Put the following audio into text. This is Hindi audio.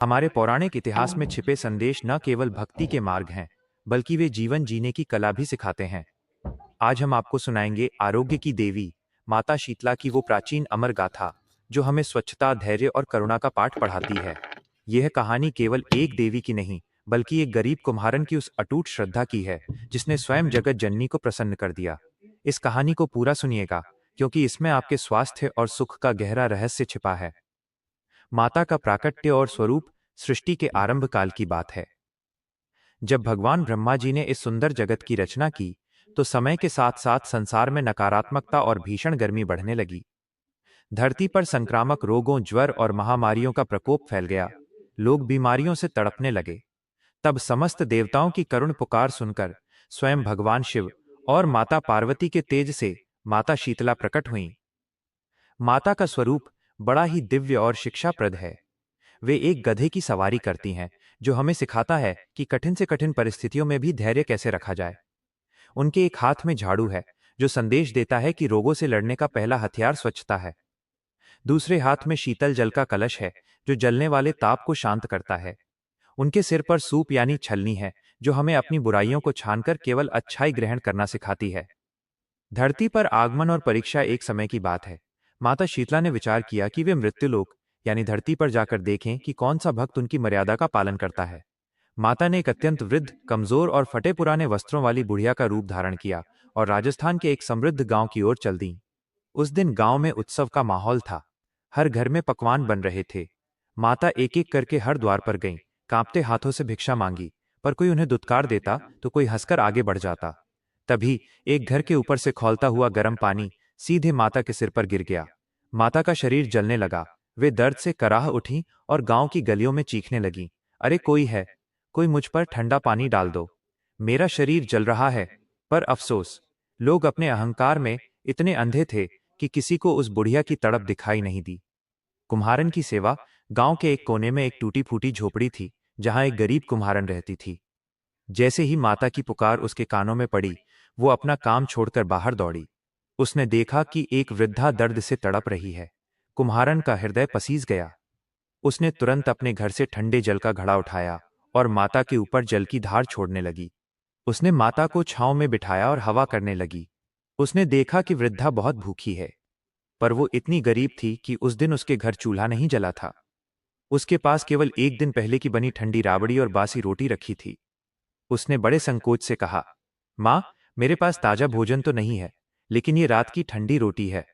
हमारे पौराणिक इतिहास में छिपे संदेश न केवल भक्ति के मार्ग हैं, बल्कि वे जीवन जीने की कला भी सिखाते हैं। आज हम आपको सुनाएंगे आरोग्य की देवी माता शीतला की वो प्राचीन अमर गाथा, जो हमें स्वच्छता, धैर्य और करुणा का पाठ पढ़ाती है। यह कहानी केवल एक देवी की नहीं, बल्कि एक गरीब कुम्हारन की उस अटूट श्रद्धा की है, जिसने स्वयं जगत जननी को प्रसन्न कर दिया। इस कहानी को पूरा सुनिएगा, क्योंकि इसमें आपके स्वास्थ्य और सुख का गहरा रहस्य छिपा है। माता का प्राकट्य और स्वरूप सृष्टि के आरंभ काल की बात है। जब भगवान ब्रह्मा जी ने इस सुंदर जगत की रचना की, तो समय के साथ साथ संसार में नकारात्मकता और भीषण गर्मी बढ़ने लगी। धरती पर संक्रामक रोगों, ज्वर और महामारियों का प्रकोप फैल गया। लोग बीमारियों से तड़पने लगे। तब समस्त देवताओं की करुण पुकार सुनकर स्वयं भगवान शिव और माता पार्वती के तेज से माता शीतला प्रकट हुईं। माता का स्वरूप बड़ा ही दिव्य और शिक्षाप्रद है। वे एक गधे की सवारी करती हैं, जो हमें सिखाता है कि कठिन से कठिन परिस्थितियों में भी धैर्य कैसे रखा जाए। उनके एक हाथ में झाड़ू है, जो संदेश देता है कि रोगों से लड़ने का पहला हथियार स्वच्छता है। दूसरे हाथ में शीतल जल का कलश है, जो जलने वाले ताप को शांत करता है। उनके सिर पर सूप यानी छलनी है, जो हमें अपनी बुराइयों को छानकर केवल अच्छाई ग्रहण करना सिखाती है। धरती पर आगमन और परीक्षा एक समय की बात है। माता शीतला ने विचार किया कि वे मृत्युलोक यानी धरती पर जाकर देखें कि कौन सा भक्त उनकी मर्यादा का पालन करता है। माता ने एक अत्यंत वृद्ध, कमजोर और फटे पुराने वस्त्रों वाली बुढ़िया का रूप धारण किया और राजस्थान के एक समृद्ध गांव की ओर चल दी। उस दिन गांव में उत्सव का माहौल था। हर घर में पकवान बन रहे थे। माता एक एक करके हर द्वार पर गईं, कांपते हाथों से भिक्षा मांगी, पर कोई उन्हें दुत्कार देता तो कोई हंसकर आगे बढ़ जाता। तभी एक घर के ऊपर से खौलता हुआ गर्म पानी सीधे माता के सिर पर गिर गया। माता का शरीर जलने लगा। वे दर्द से कराह उठी और गांव की गलियों में चीखने लगीं, अरे कोई है, कोई मुझ पर ठंडा पानी डाल दो, मेरा शरीर जल रहा है। पर अफसोस, लोग अपने अहंकार में इतने अंधे थे कि किसी को उस बुढ़िया की तड़प दिखाई नहीं दी। कुम्हारन की सेवा। गांव के एक कोने में एक टूटी फूटी झोपड़ी थी, जहां एक गरीब कुम्हारन रहती थी। जैसे ही माता की पुकार उसके कानों में पड़ी, वो अपना काम छोड़कर बाहर दौड़ी। उसने देखा कि एक वृद्धा दर्द से तड़प रही है। कुम्हारन का हृदय पसीज गया। उसने तुरंत अपने घर से ठंडे जल का घड़ा उठाया और माता के ऊपर जल की धार छोड़ने लगी। उसने माता को छांव में बिठाया और हवा करने लगी। उसने देखा कि वृद्धा बहुत भूखी है, पर वो इतनी गरीब थी कि उस दिन उसके घर चूल्हा नहीं जला था। उसके पास केवल एक दिन पहले की बनी ठंडी राबड़ी और बासी रोटी रखी थी। उसने बड़े संकोच से कहा, माँ, मेरे पास ताजा भोजन तो नहीं है, लेकिन ये रात की ठंडी रोटी है।